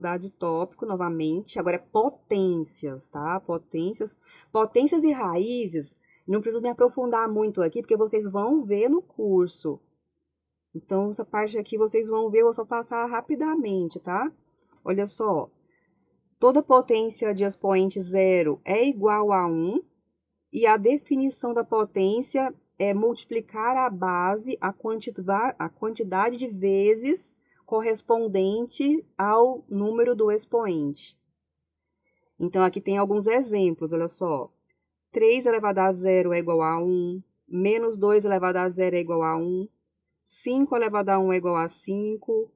mudar de tópico novamente. Agora é potências, tá? Potências e raízes. Não preciso me aprofundar muito aqui, porque vocês vão ver no curso. Então, essa parte aqui vocês vão ver, eu vou só passar rapidamente, tá? Olha só. Toda potência de expoente zero é igual a 1, e a definição da potência é multiplicar a base, a quantidade de vezes correspondente ao número do expoente. Então, aqui tem alguns exemplos, olha só. 3 elevado a zero é igual a 1, menos 2 elevado a zero é igual a 1, 5 elevado a 1 é igual a 5,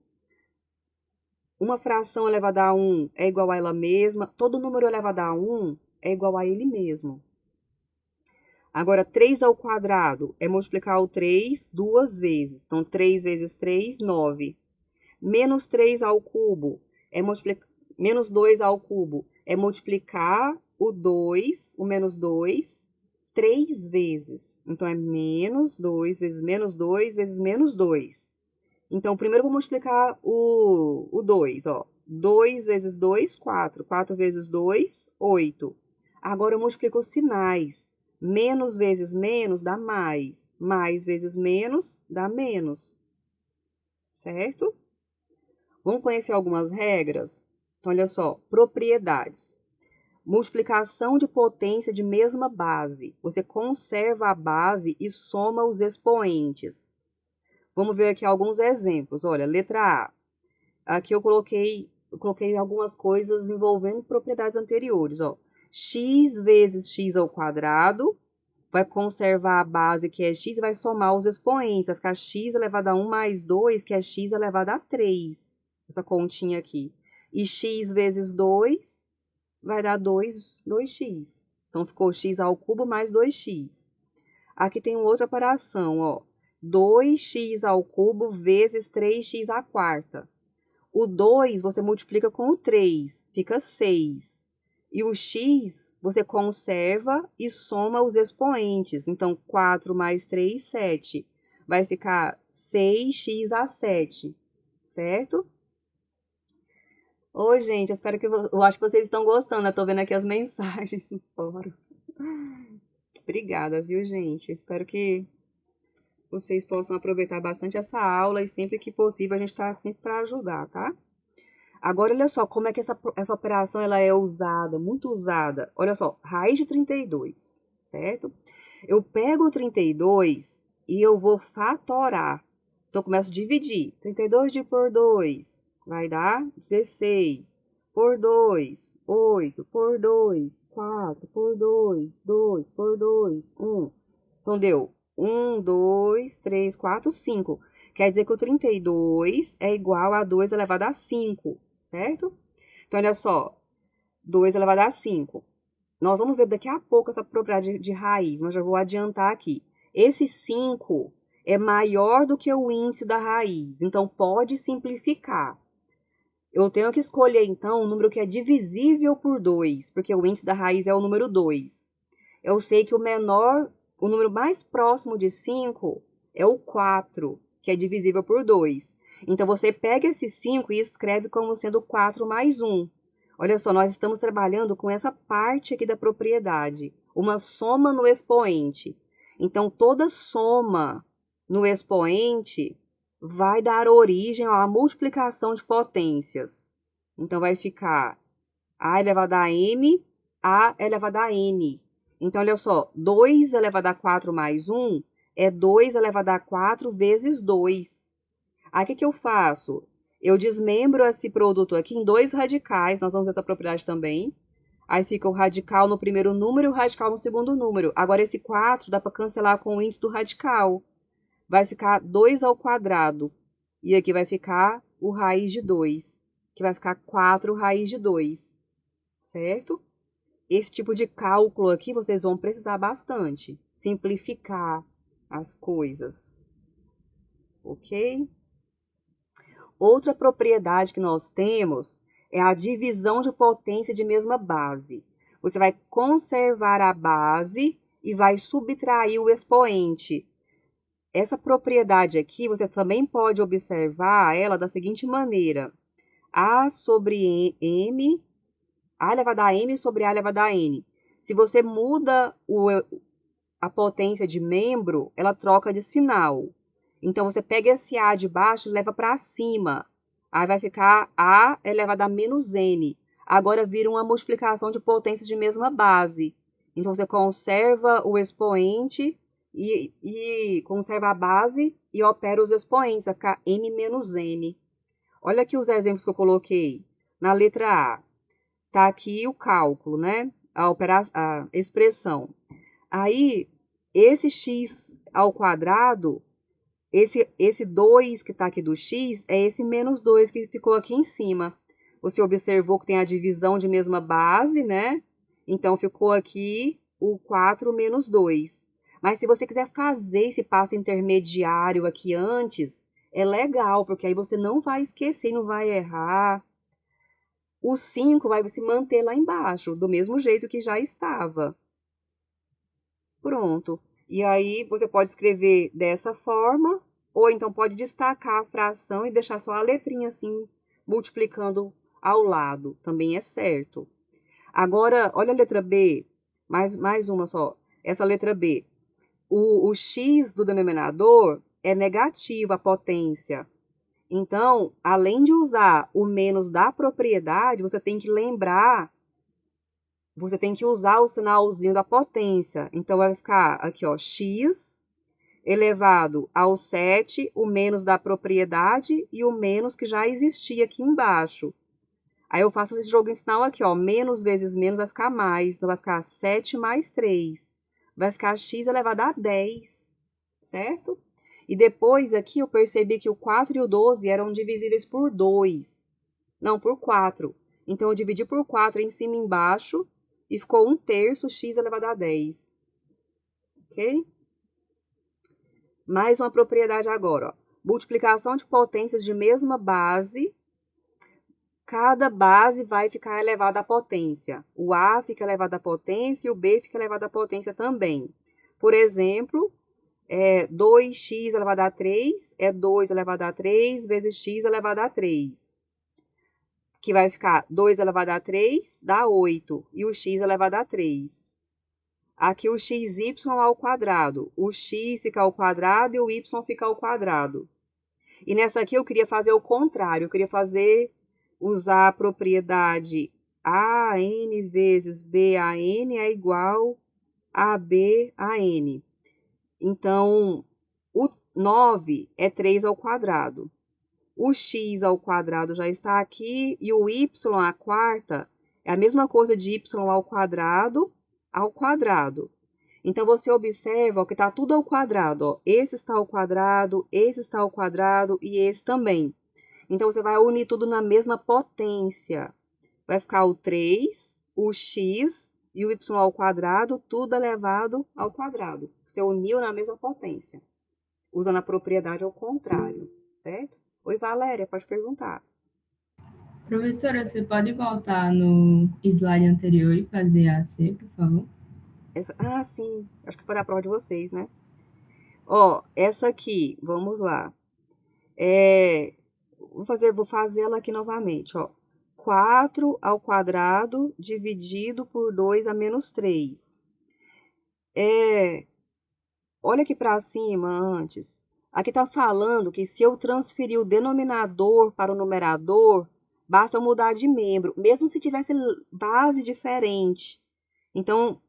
uma fração elevada a 1 é igual a ela mesma, todo número elevado a 1 é igual a ele mesmo. Agora, 3 ao quadrado é multiplicar o 3 duas vezes. Então, 3 vezes 3, 9. Menos 3 ao cubo é multiplicar... Menos 2 ao cubo é multiplicar o 2, o menos 2, 3 vezes. Então, é menos 2 vezes menos 2 vezes menos 2. Então, primeiro eu vou multiplicar o 2, ó. 2 vezes 2, 4. 4 vezes 2, 8. Agora, eu multiplico os sinais. Menos vezes menos dá mais. Mais vezes menos dá menos. Certo? Vamos conhecer algumas regras? Então, olha só. Propriedades. Multiplicação de potência de mesma base. Você conserva a base e soma os expoentes. Vamos ver aqui alguns exemplos. Olha, letra A. Aqui eu coloquei algumas coisas envolvendo propriedades anteriores, ó. X vezes x ao quadrado, vai conservar a base, que é x, e vai somar os expoentes. Vai ficar x elevado a 1 mais 2, que é x elevado a 3. Essa continha aqui. E x vezes 2 vai dar 2x. Então, ficou x ao cubo mais 2x. Aqui tem outra operação, ó. 2x ao cubo vezes 3x à quarta. O 2 você multiplica com o 3, fica 6. E o x você conserva e soma os expoentes. Então, 4 mais 3, 7. Vai ficar 6x a 7, certo? Oi, gente, eu acho que vocês estão gostando. Eu tô vendo aqui as mensagens no fórum. Obrigada, viu, gente? Espero que vocês possam aproveitar bastante essa aula e sempre que possível a gente está sempre para ajudar, tá? Agora, olha só como é que essa operação ela é usada, muito usada. Olha só, raiz de 32, certo? Eu pego o 32 e eu vou fatorar. Então, eu começo a dividir. 32 dividido por 2 vai dar 16. Por 2, 8. Por 2, 4. Por 2, 2. Por 2, 1. Então, deu 1, 2, 3, 4, 5. Quer dizer que o 32 é igual a 2 elevado a 5, certo? Então, olha só, 2 elevado a 5. Nós vamos ver daqui a pouco essa propriedade de raiz, mas já vou adiantar aqui. Esse 5 é maior do que o índice da raiz, então pode simplificar. Eu tenho que escolher, então, um número que é divisível por 2, porque o índice da raiz é o número 2. Eu sei que o número mais próximo de 5 é o 4, que é divisível por 2. Então, você pega esse 5 e escreve como sendo 4 mais 1. Olha só, nós estamos trabalhando com essa parte aqui da propriedade, uma soma no expoente. Então, toda soma no expoente vai dar origem à multiplicação de potências. Então, vai ficar a elevado a m, a elevado a n. Então, olha só, 2 elevado a 4 mais 1 é 2 elevado a 4 vezes 2. Aí, o que eu faço? Eu desmembro esse produto aqui em dois radicais, nós vamos ver essa propriedade também. Aí fica o radical no primeiro número e o radical no segundo número. Agora, esse 4 dá para cancelar com o índice do radical. Vai ficar 2 ao quadrado. E aqui vai ficar o raiz de 2, que vai ficar 4 raiz de 2, certo? Esse tipo de cálculo aqui vocês vão precisar bastante. Simplificar as coisas, ok? Outra propriedade que nós temos é a divisão de potência de mesma base. Você vai conservar a base e vai subtrair o expoente. Essa propriedade aqui, você também pode observar ela da seguinte maneira. A sobre M, A elevado a M sobre A elevado a N. Se você muda a potência de membro, ela troca de sinal. Então, você pega esse A de baixo e leva para cima. Aí vai ficar A elevado a menos N. Agora vira uma multiplicação de potências de mesma base. Então, você conserva o expoente e conserva a base e opera os expoentes. Vai ficar M menos N. Olha aqui os exemplos que eu coloquei. Na letra A, tá aqui o cálculo, né? A expressão. Aí, esse x ao quadrado, esse 2 que está aqui do x, é esse menos 2 que ficou aqui em cima. Você observou que tem a divisão de mesma base, né? Então, ficou aqui o 4 menos 2. Mas se você quiser fazer esse passo intermediário aqui antes, é legal, porque aí você não vai esquecer, não vai errar. O 5 vai se manter lá embaixo, do mesmo jeito que já estava. Pronto. E aí você pode escrever dessa forma, ou então pode destacar a fração e deixar só a letrinha assim, multiplicando ao lado. Também é certo. Agora, olha a letra B, mais uma só. Essa letra B. O x do denominador é negativo, a potência. Então, além de usar o menos da propriedade, você tem que lembrar, você tem que usar o sinalzinho da potência. Então, vai ficar aqui, ó, x elevado ao 7, o menos da propriedade e o menos que já existia aqui embaixo. Aí eu faço esse jogo em sinal aqui, ó, menos vezes menos vai ficar mais, então vai ficar 7 mais 3. Vai ficar x elevado a 10, certo? E depois aqui eu percebi que o 4 e o 12 eram divisíveis por 2. Não, por 4. Então, eu dividi por 4 em cima e embaixo e ficou 1/3 x elevado a 10. Ok? Mais uma propriedade agora, ó. Multiplicação de potências de mesma base. Cada base vai ficar elevada à potência. O A fica elevado à potência e o B fica elevado à potência também. Por exemplo, 2x elevado a 3 é 2 elevado a 3 vezes x elevado a 3. Que vai ficar 2 elevado a 3 dá 8. E o x elevado a 3. Aqui o xy ao quadrado. O x fica ao quadrado e o y fica ao quadrado. E nessa aqui eu queria fazer o contrário. Eu queria usar a propriedade AN vezes BAN é igual a BAN. Então, o 9 é 3 ao quadrado. O x ao quadrado já está aqui e o y à quarta é a mesma coisa de y ao quadrado ao quadrado. Então, você observa ó, que está tudo ao quadrado. Ó. Esse está ao quadrado, esse está ao quadrado e esse também. Então, você vai unir tudo na mesma potência. Vai ficar o 3, o x e o y ao quadrado, tudo elevado ao quadrado. Você uniu na mesma potência, usando a propriedade ao contrário, certo? Oi, Valéria, pode perguntar. Professora, você pode voltar no slide anterior e fazer a C, por favor? Sim, acho que foi a prova de vocês, né? Ó, essa aqui, vamos lá. Vou fazer ela aqui novamente, ó. 4 ao quadrado dividido por 2 a menos 3. Olha aqui para cima antes. Aqui está falando que se eu transferir o denominador para o numerador, basta eu mudar de membro, mesmo se tivesse base diferente. Então,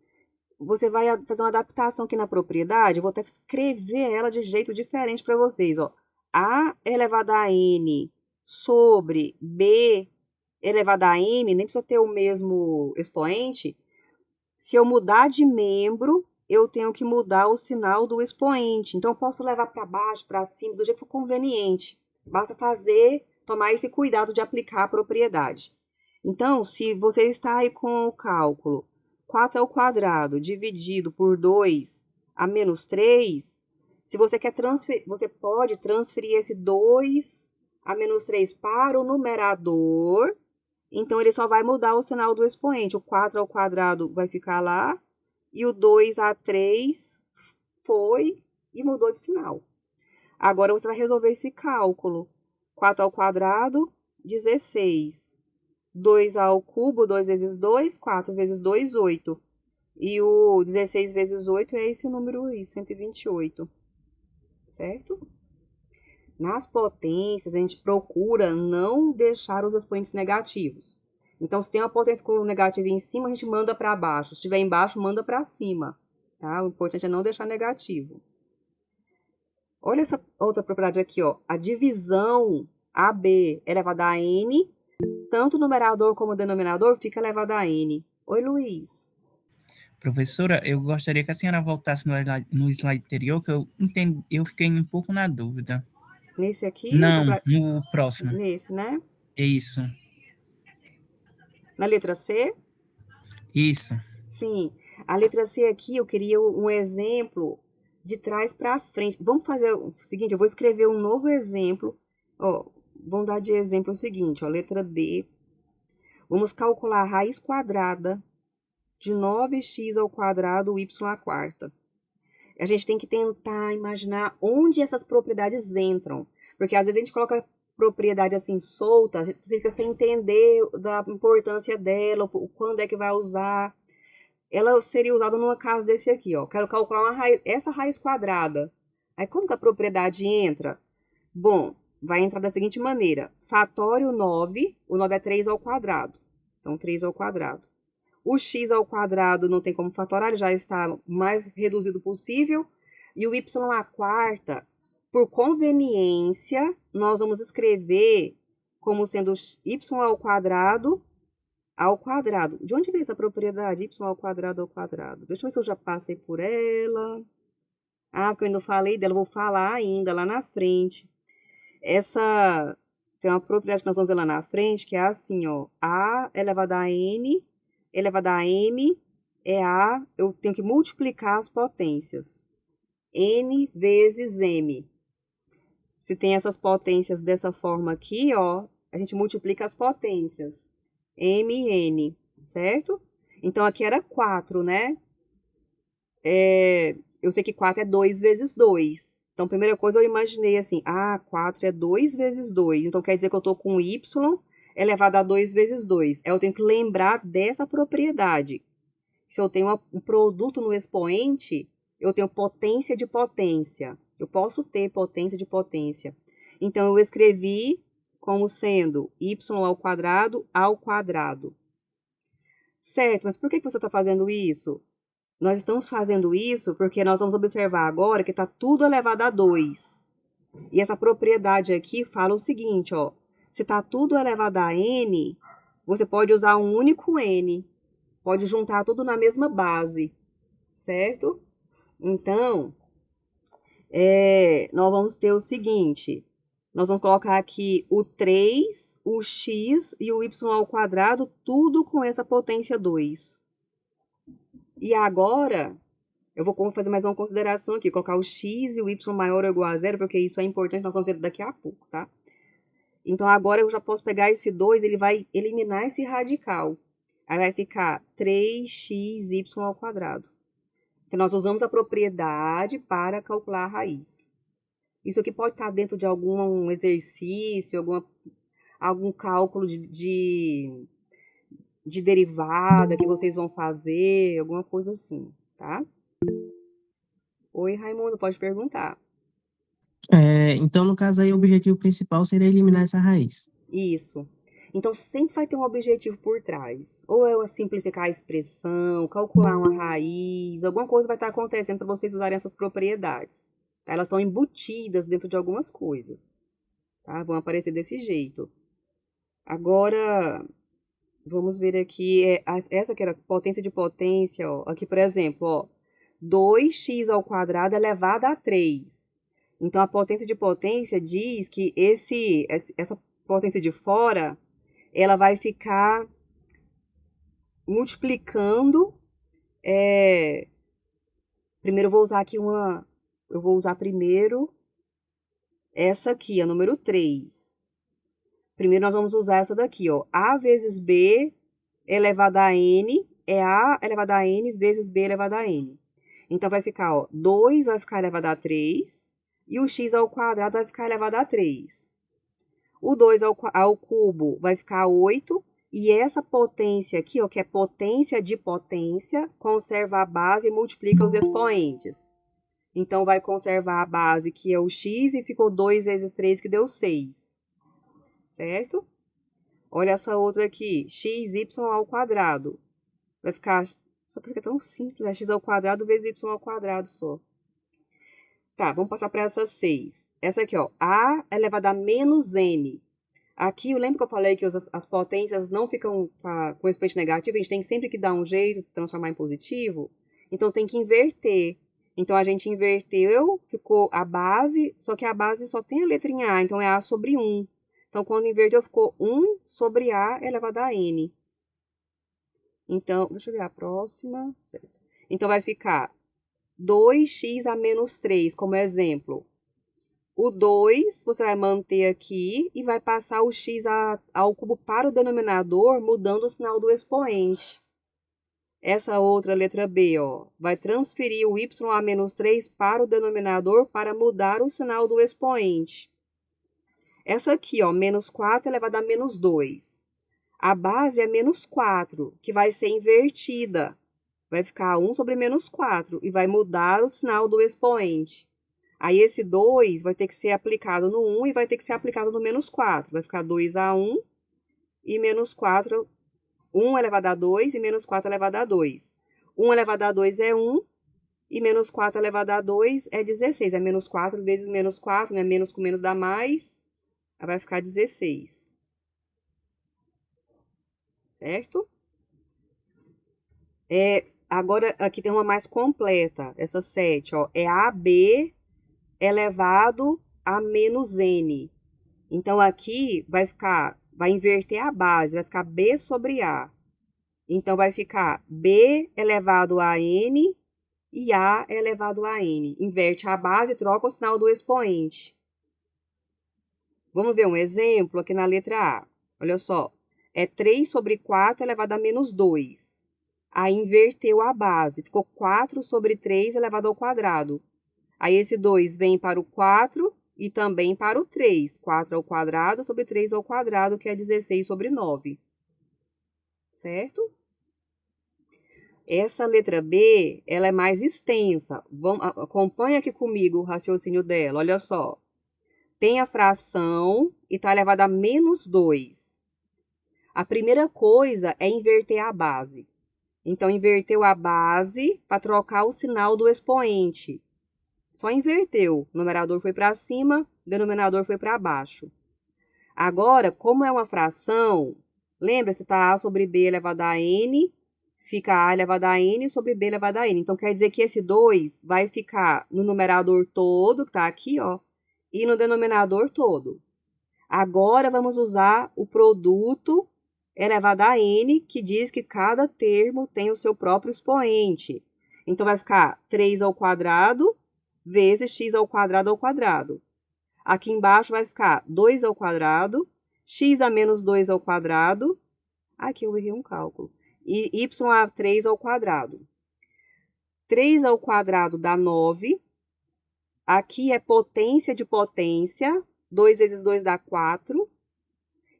você vai fazer uma adaptação aqui na propriedade, eu vou até escrever ela de jeito diferente para vocês, ó. A elevado a n sobre b elevado a m, nem precisa ter o mesmo expoente. Se eu mudar de membro, eu tenho que mudar o sinal do expoente. Então, eu posso levar para baixo, para cima, do jeito que for conveniente. Basta tomar esse cuidado de aplicar a propriedade. Então, se você está aí com o cálculo 4 ao quadrado dividido por 2 a menos 3, se você quer transferir, você pode transferir esse 2 a menos 3 para o numerador. Então, ele só vai mudar o sinal do expoente. O 4 ao quadrado vai ficar lá e o 2 a 3 foi e mudou de sinal. Agora, você vai resolver esse cálculo. 4 ao quadrado 16. 2 ao cubo, 2 vezes 2, 4 vezes 2, 8. E o 16 vezes 8 é esse número aí, 128. Certo? Nas potências, a gente procura não deixar os expoentes negativos. Então, se tem uma potência com o negativo em cima, a gente manda para baixo. Se estiver embaixo, manda para cima. Tá? O importante é não deixar negativo. Olha essa outra propriedade aqui, ó. A divisão AB elevado a N, tanto o numerador como o denominador fica elevado a N. Oi, Luiz. Professora, eu gostaria que a senhora voltasse no slide anterior, que eu fiquei um pouco na dúvida. Nesse aqui? Não, no próximo. Nesse, né? É isso. Na letra C? Isso. Sim. A letra C aqui, eu queria um exemplo de trás para frente. Vamos fazer o seguinte, eu vou escrever um novo exemplo. Ó, vamos dar de exemplo o seguinte, ó, letra D. Vamos calcular a raiz quadrada de 9x ao quadrado y à quarta. A gente tem que tentar imaginar onde essas propriedades entram. Porque às vezes a gente coloca propriedade assim solta, a gente fica sem entender da importância dela, quando é que vai usar. Ela seria usada numa casa desse aqui, ó. Quero calcular essa raiz quadrada. Aí como que a propriedade entra? Bom, vai entrar da seguinte maneira. Fatório 9, o 9 é 3 ao quadrado. Então, 3 ao quadrado. O x ao quadrado não tem como fatorar, ele já está mais reduzido possível. E o y à quarta, por conveniência, nós vamos escrever como sendo y ao quadrado. De onde vem essa propriedade? Y ao quadrado. Deixa eu ver se eu já passei por ela. Ah, porque eu ainda falei dela, vou falar ainda lá na frente. Essa tem uma propriedade que nós vamos ver lá na frente, que é assim, ó. A elevado a n elevado a m é eu tenho que multiplicar as potências. N vezes m. Se tem essas potências dessa forma aqui, ó, a gente multiplica as potências. M e N, certo? Então, aqui era 4, né? Eu sei que 4 é 2 vezes 2. Então, primeira coisa, eu imaginei assim, 4 é 2 vezes 2. Então, quer dizer que eu estou com y elevado a 2 vezes 2. Eu tenho que lembrar dessa propriedade. Se eu tenho um produto no expoente, eu tenho potência de potência. Eu posso ter potência de potência. Então, eu escrevi como sendo y ao quadrado. Certo, mas por que você está fazendo isso? Nós estamos fazendo isso porque nós vamos observar agora que está tudo elevado a 2. E essa propriedade aqui fala o seguinte, ó. Se está tudo elevado a n, você pode usar um único n. Pode juntar tudo na mesma base, certo? Então, nós vamos ter o seguinte. Nós vamos colocar aqui o 3, o x e o y ao quadrado, tudo com essa potência 2. E agora, eu vou fazer mais uma consideração aqui, colocar o x e o y maior ou igual a zero, porque isso é importante, nós vamos ver daqui a pouco, tá? Então, agora eu já posso pegar esse 2, ele vai eliminar esse radical. Aí vai ficar 3xy ao quadrado. Então, nós usamos a propriedade para calcular a raiz. Isso aqui pode estar dentro de algum exercício, algum cálculo de derivada que vocês vão fazer, alguma coisa assim, tá? Oi, Raimundo, pode perguntar. Então, no caso aí, o objetivo principal seria eliminar essa raiz. Isso. Então, sempre vai ter um objetivo por trás. Ou é simplificar a expressão, calcular uma raiz, alguma coisa vai estar acontecendo para vocês usarem essas propriedades. Tá? Elas estão embutidas dentro de algumas coisas. Tá? Vão aparecer desse jeito. Agora, vamos ver aqui, essa que era potência de potência, ó. Aqui, por exemplo, ó, 2x ao quadrado elevado a 3. Então, a potência de potência diz que essa potência de fora, ela vai ficar multiplicando. Primeiro, eu vou usar aqui eu vou usar primeiro essa aqui, a número 3. Primeiro, nós vamos usar essa daqui, ó. A vezes B elevado a N é A elevado a N vezes B elevado a N. Então, vai ficar, ó, 2 vai ficar elevado a 3 e o x ao quadrado vai ficar elevado a 3. O 2 ao cubo vai ficar 8. E essa potência aqui, ó, que é potência de potência, conserva a base e multiplica os expoentes. Então, vai conservar a base, que é o x, e ficou 2 vezes 3, que deu 6. Certo? Olha essa outra aqui, xy ao quadrado. Vai ficar, só porque é tão simples, né? X ao quadrado vezes y ao quadrado só. Tá, vamos passar para essa 6. Essa aqui, ó, a elevado a menos n. Aqui, eu lembro que eu falei que as potências não ficam com expoente negativo, a gente tem sempre que dar um jeito de transformar em positivo. Então, tem que inverter. Então, a gente inverteu, ficou a base, só que a base só tem a letrinha A, então é A sobre 1. Então, quando inverteu, ficou 1 sobre A elevado a n. Então, deixa eu ver a próxima. Certo. Então, vai ficar 2x a menos 3, como exemplo. O 2, você vai manter aqui e vai passar o x ao cubo para o denominador, mudando o sinal do expoente. Essa outra letra B, ó, vai transferir o y a menos 3 para o denominador para mudar o sinal do expoente. Essa aqui, ó, menos 4 elevado a menos 2. A base é menos 4, que vai ser invertida. Vai ficar 1 sobre menos 4 e vai mudar o sinal do expoente. Aí, esse 2 vai ter que ser aplicado no 1 e vai ter que ser aplicado no menos 4. Vai ficar 2 a 1 e menos 4, 1 elevado a 2 e menos 4 elevado a 2. 1 elevado a 2 é 1 e menos 4 elevado a 2 é 16. É menos 4 vezes menos 4, né? Menos com menos dá mais. Aí vai ficar 16. Certo? Agora, aqui tem uma mais completa, essa 7, ó. É AB elevado a menos n. Então, aqui vai inverter a base, vai ficar B sobre A. Então, vai ficar B elevado a n e A elevado a n. Inverte a base e troca o sinal do expoente. Vamos ver um exemplo aqui na letra A. Olha só, é 3 sobre 4 elevado a menos 2. Aí, inverteu a base, ficou 4 sobre 3 elevado ao quadrado. Aí, esse 2 vem para o 4 e também para o 3. 4 ao quadrado sobre 3 ao quadrado, que é 16 sobre 9. Certo? Essa letra B, ela é mais extensa. Acompanha aqui comigo o raciocínio dela. Olha só. Tem a fração e está elevada a menos 2. A primeira coisa é inverter a base. Então, inverteu a base para trocar o sinal do expoente. Só inverteu. O numerador foi para cima, o denominador foi para baixo. Agora, como é uma fração, lembra-se, está A sobre B elevado a n, fica A elevado a n sobre B elevado a n. Então, quer dizer que esse 2 vai ficar no numerador todo, que está aqui, ó, e no denominador todo. Agora, vamos usar o produto elevado a n, que diz que cada termo tem o seu próprio expoente. Então, vai ficar 3 ao quadrado vezes x ao quadrado. Aqui embaixo vai ficar 2 ao quadrado, x a menos 2 ao quadrado. Aqui eu errei um cálculo. E y a 3 ao quadrado. 3 ao quadrado dá 9. Aqui é potência de potência. 2 vezes 2 dá 4.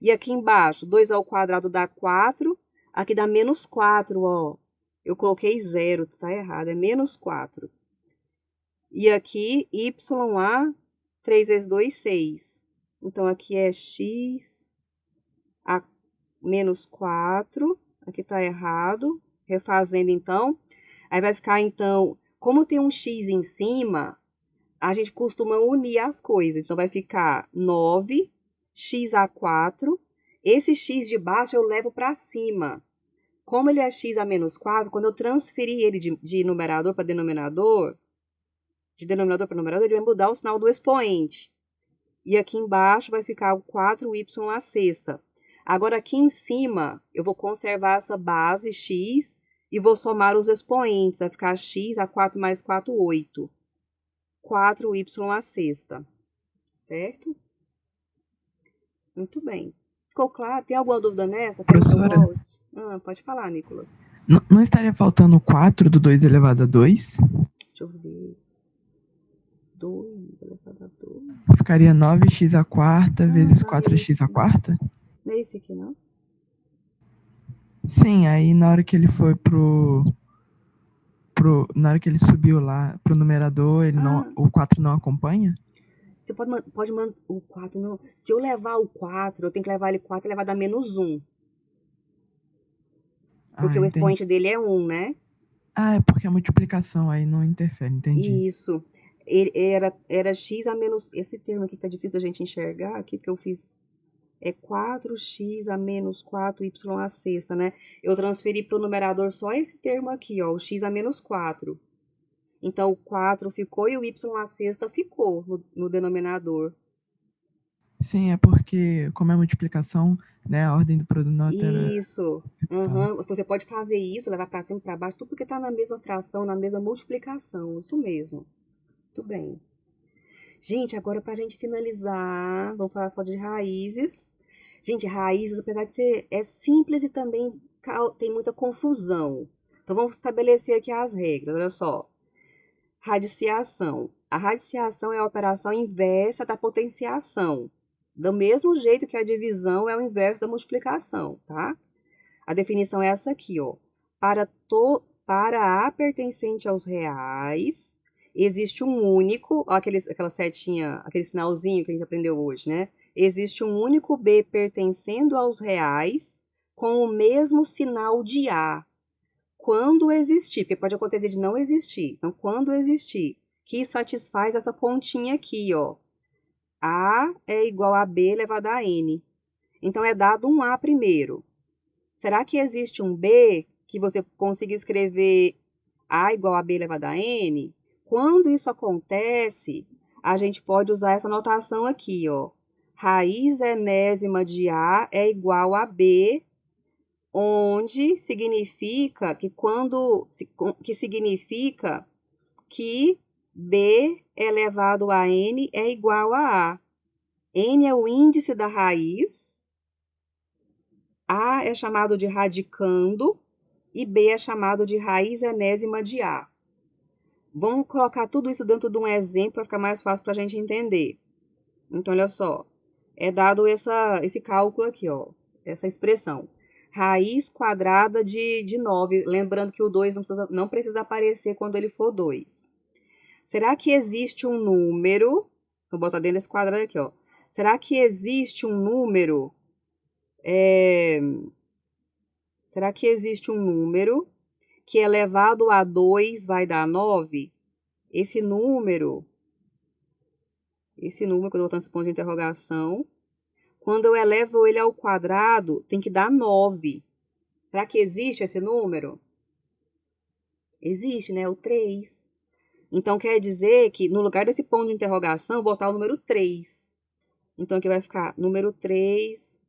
E aqui embaixo, 2 ao quadrado dá 4. Aqui dá menos 4, ó. Eu coloquei 0, tá errado. É menos 4. E aqui, y a 3 vezes 2, 6. Então, aqui é x a menos 4. Aqui tá errado. Refazendo, então. Aí, vai ficar, então, como tem um x em cima, a gente costuma unir as coisas. Então, vai ficar 9, x a 4. Esse x de baixo eu levo para cima. Como ele é x a menos 4, quando eu transferir ele de numerador para denominador, de denominador para numerador, ele vai mudar o sinal do expoente. E aqui embaixo vai ficar o 4y à sexta. Agora, aqui em cima, eu vou conservar essa base x e vou somar os expoentes. Vai ficar x a 4 mais 4, 8. 4y à sexta. Certo? Muito bem. Ficou claro? Tem alguma dúvida nessa? Professora? Pode falar, Nicolas. Não estaria faltando 4 do 2 elevado a 2? Deixa eu ver. 2 elevado a 2. Ficaria 9x à quarta vezes 4x à quarta? Não é esse aqui, não? Sim, aí na hora que ele foi na hora que ele subiu lá pro numerador, o 4 não acompanha? Você pode mandar o 4, não. Se eu levar o 4, eu tenho que levar ele 4 e levar dar menos 1. Porque o Entendi. expoente dele é 1, né? É porque a multiplicação aí não interfere, entendi. Isso. Era x a menos... Esse termo aqui que tá difícil da gente enxergar aqui, porque eu fiz... É 4x a menos 4y à sexta, né? Eu transferi para o numerador só esse termo aqui, ó, o x a menos 4. Então, o 4 ficou e o y à sexta ficou no denominador. Sim, é porque, como é multiplicação, né, a ordem do produto não altera. Isso. Você pode fazer isso, levar para cima e para baixo, tudo porque está na mesma fração, na mesma multiplicação. Isso mesmo. Muito bem. Gente, agora para a gente finalizar, vamos falar só de raízes. Gente, raízes, apesar de ser simples e também tem muita confusão. Então, vamos estabelecer aqui as regras, olha só. Radiciação. A radiciação é a operação inversa da potenciação. Do mesmo jeito que a divisão é o inverso da multiplicação, tá? A definição é essa aqui, ó. Para A pertencente aos reais, existe um único, ó, aquela setinha, aquele sinalzinho que a gente aprendeu hoje, né? Existe um único B pertencendo aos reais com o mesmo sinal de A. Quando existir, porque pode acontecer de não existir. Então, quando existir, que satisfaz essa continha aqui, ó. A é igual a B elevado a N. Então, é dado um A primeiro. Será que existe um B que você consiga escrever A igual a B elevado a N? Quando isso acontece, a gente pode usar essa notação aqui, ó. Raiz enésima de A é igual a B, onde significa que B elevado a N é igual a A. N é o índice da raiz, A é chamado de radicando e B é chamado de raiz enésima de A. Vamos colocar tudo isso dentro de um exemplo para ficar mais fácil para a gente entender. Então, olha só, é dado esse cálculo aqui, ó, essa expressão. Raiz quadrada de 9, lembrando que o 2 não precisa aparecer quando ele for 2. Será que existe um número, vou botar dentro desse quadrado aqui, ó. Será que existe um número, será que existe um número que elevado a 2 vai dar 9? Esse número, quando eu botar esse ponto de interrogação, quando eu elevo ele ao quadrado, tem que dar 9. Será que existe esse número? Existe, né? O 3. Então, quer dizer que no lugar desse ponto de interrogação, botar o número 3. Então, aqui vai ficar número 3.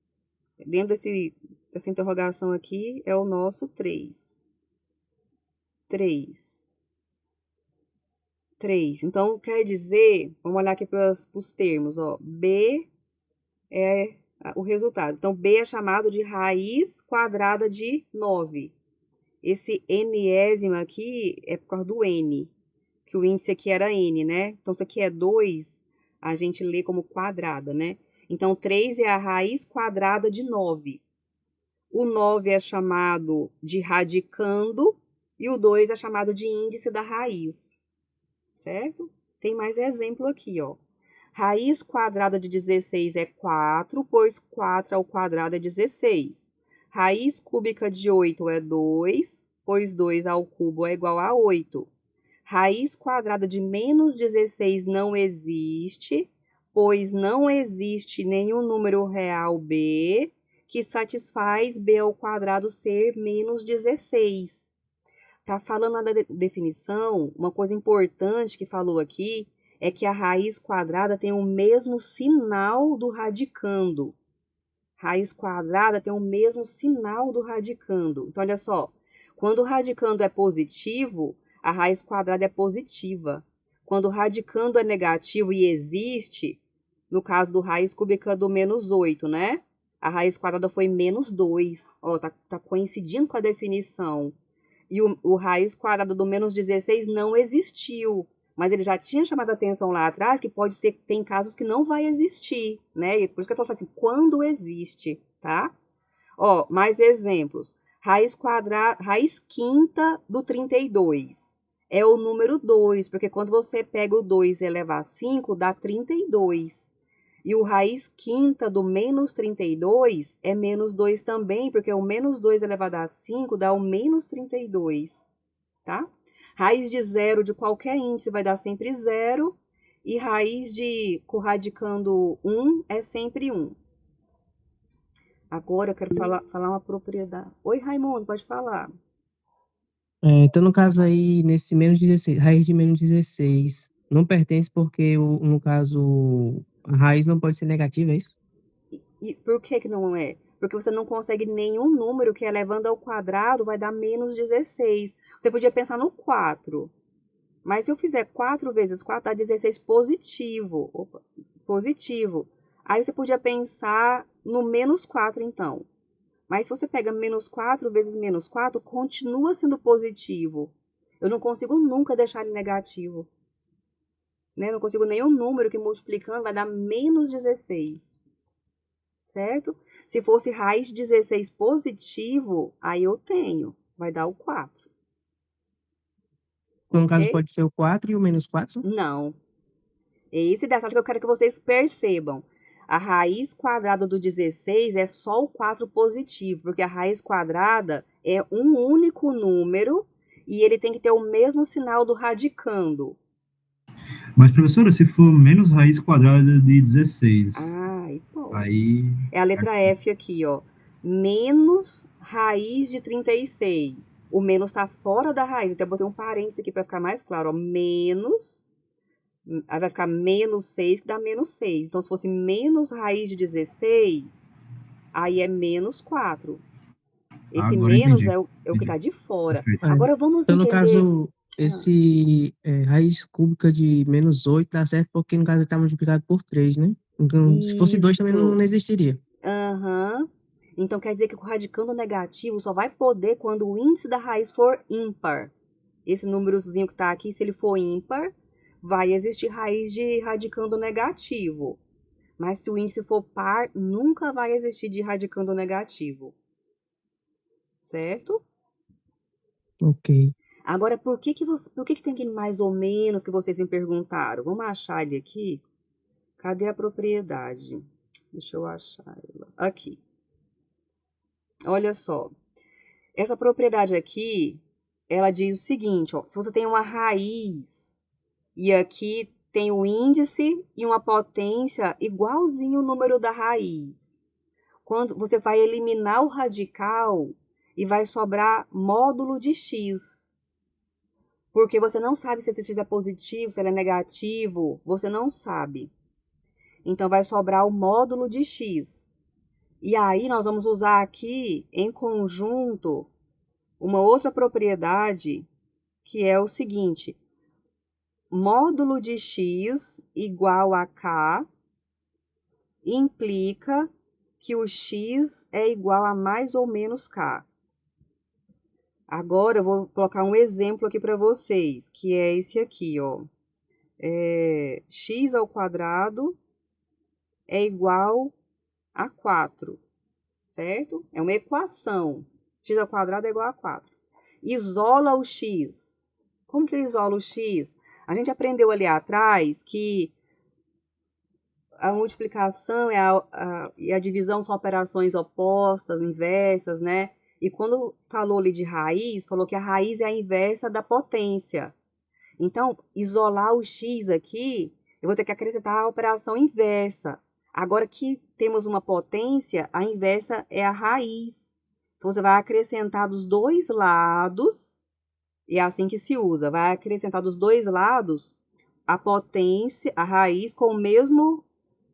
Dentro dessa interrogação aqui, é o nosso 3. 3. Então, quer dizer, vamos olhar aqui para os termos, ó. B é o resultado. Então, B é chamado de raiz quadrada de 9. Esse enésimo aqui é por causa do N, que o índice aqui era N, né? Então, isso aqui é 2, a gente lê como quadrada, né? Então, 3 é a raiz quadrada de 9. O 9 é chamado de radicando e o 2 é chamado de índice da raiz, certo? Tem mais exemplo aqui, ó. Raiz quadrada de 16 é 4, pois 4 ao quadrado é 16. Raiz cúbica de 8 é 2, pois 2 ao cubo é igual a 8. Raiz quadrada de menos 16 não existe, pois não existe nenhum número real B que satisfaz B ao quadrado ser menos 16. Tá falando da definição, uma coisa importante que falou aqui é que a raiz quadrada tem o mesmo sinal do radicando. Raiz quadrada tem o mesmo sinal do radicando. Então, olha só, quando o radicando é positivo, a raiz quadrada é positiva. Quando o radicando é negativo e existe, no caso do raiz cúbica do menos 8, né? A raiz quadrada foi menos 2. Ó, tá coincidindo com a definição. E o raiz quadrada do menos 16 não existiu, Mas ele já tinha chamado a atenção lá atrás que pode ser que tem casos que não vai existir, né? E por isso que eu falo assim, quando existe, tá? Ó, mais exemplos. Raiz quinta do 32. É o número 2, porque quando você pega o 2 e eleva a 5, dá 32. E o raiz quinta do menos 32 é menos 2 também, porque o menos 2 elevado a 5 dá o menos 32, tá? Raiz de zero de qualquer índice vai dar sempre zero, e raiz de corradicando 1 é sempre 1. Agora eu quero falar uma propriedade. Oi, Raimundo, pode falar. Então, no caso aí, nesse menos 16, raiz de menos 16, não pertence porque, no caso, a raiz não pode ser negativa, é isso? E por que que não é? Porque você não consegue nenhum número que elevando ao quadrado vai dar menos 16. Você podia pensar no 4. Mas se eu fizer 4 vezes 4, dá 16 positivo. Opa, positivo. Aí você podia pensar no menos 4, então. Mas se você pega menos 4 vezes menos 4, continua sendo positivo. Eu não consigo nunca deixar ele negativo. Né? Não consigo nenhum número que multiplicando vai dar menos 16. Certo? Se fosse raiz de 16 positivo, aí eu tenho. Vai dar o 4. Então, no caso, Ok? pode ser o 4 e o menos 4? Não. É esse detalhe que eu quero que vocês percebam. A raiz quadrada do 16 é só o 4 positivo, porque a raiz quadrada é um único número e ele tem que ter o mesmo sinal do radicando. Mas, professora, se for menos raiz quadrada de 16, Aí pode. aí... É a letra F aqui, ó. Menos raiz de 36. O menos está fora da raiz, então eu botei um parênteses aqui para ficar mais claro, ó. Menos... Aí vai ficar menos 6, que dá menos 6. Então, se fosse menos raiz de 16, aí é menos 4. Esse Agora menos entendi. é o que está de fora. Perfeito. Agora, vamos Então, no entender... caso, esse raiz cúbica de menos 8 dá certo porque, no caso, ele está multiplicado por 3, né? Então, se fosse 2 também não existiria. Aham. Então, quer dizer que o radicando negativo só vai poder quando o índice da raiz for ímpar. Esse númerozinho que está aqui, se ele for ímpar, vai existir raiz de radicando negativo. Mas se o índice for par, nunca vai existir de radicando negativo. Certo? Ok. Agora, por que tem aquele mais ou menos que vocês me perguntaram? Vamos achar ele aqui. Cadê a propriedade? Deixa eu achar ela. Aqui. Olha só. Essa propriedade aqui, ela diz o seguinte, ó. Se você tem uma raiz e aqui tem o índice e uma potência igualzinho o número da raiz. Quando você vai eliminar o radical e vai sobrar módulo de x. Porque você não sabe se esse x é positivo, se ele é negativo, você não sabe. Então, vai sobrar o módulo de x. E aí, nós vamos usar aqui, em conjunto, uma outra propriedade, que é o seguinte. Módulo de x igual a k implica que o x é igual a mais ou menos k. Agora, eu vou colocar um exemplo aqui para vocês, que é esse aqui, ó. X ao quadrado é igual a 4, certo? É uma equação. X ao quadrado é igual a 4. Isola o x. Como que eu isolo o x? A gente aprendeu ali atrás que a multiplicação e a divisão são operações opostas, inversas, né? E quando falou ali de raiz, falou que a raiz é a inversa da potência. Então, isolar o x aqui, eu vou ter que acrescentar a operação inversa. Agora que temos uma potência, a inversa é a raiz. Então, você vai acrescentar dos dois lados, e é assim que se usa, vai acrescentar dos dois lados a potência, a raiz com o mesmo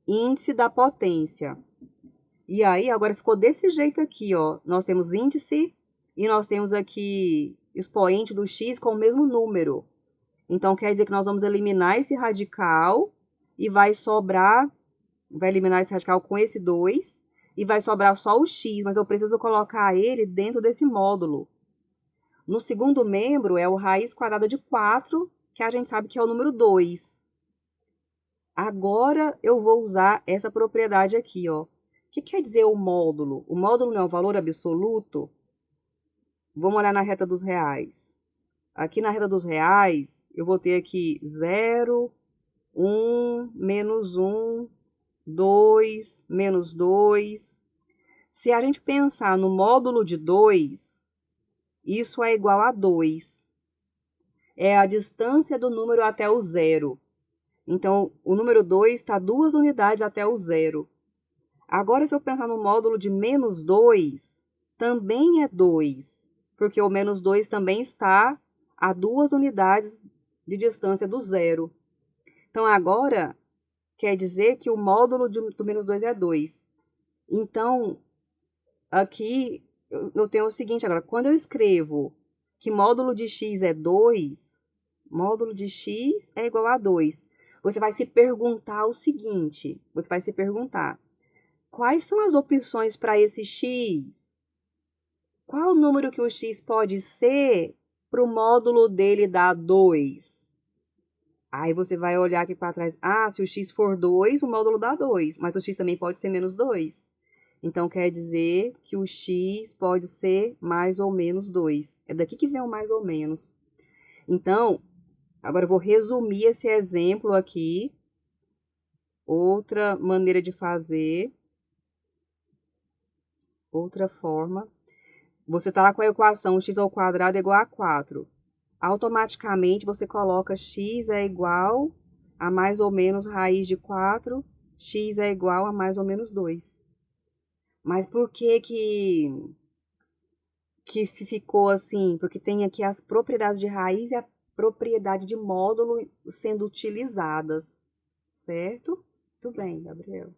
índice da potência. E aí, agora ficou desse jeito aqui, ó. Nós temos índice e nós temos aqui expoente do x com o mesmo número. Então, quer dizer que nós vamos eliminar esse radical e vai eliminar esse radical com esse 2 e vai sobrar só o x, mas eu preciso colocar ele dentro desse módulo. No segundo membro é o raiz quadrada de 4 que a gente sabe que é o número 2. Agora eu vou usar essa propriedade aqui, ó. O que quer dizer o módulo? O módulo não é o valor absoluto? Vamos olhar na reta dos reais. Aqui na reta dos reais, eu vou ter aqui 0, 1, menos 1, 2, menos 2. Se a gente pensar no módulo de 2, isso é igual a 2. É a distância do número até o zero. Então, o número 2 está 2 unidades até o zero. Agora, se eu pensar no módulo de menos 2, também é 2, porque o menos 2 também está a 2 unidades de distância do zero. Então, agora, quer dizer que o módulo do menos 2 é 2. Então, aqui, eu tenho o seguinte agora. Quando eu escrevo que módulo de x é 2, módulo de x é igual a 2. Você vai se perguntar o seguinte. Você vai se perguntar. Quais são as opções para esse x? Qual o número que o x pode ser para o módulo dele dar 2? Aí você vai olhar aqui para trás. Ah, se o x for 2, o módulo dá 2. Mas o x também pode ser menos 2. Então, quer dizer que o x pode ser mais ou menos 2. É daqui que vem o mais ou menos. Então, agora eu vou resumir esse exemplo aqui. Outra maneira de fazer. Outra forma. Você está lá com a equação x ao quadrado é igual a 4. Automaticamente, você coloca x é igual a mais ou menos raiz de 4. X é igual a mais ou menos 2. Mas por que ficou assim? Porque tem aqui as propriedades de raiz e a propriedade de módulo sendo utilizadas, certo? Muito bem, Gabriel.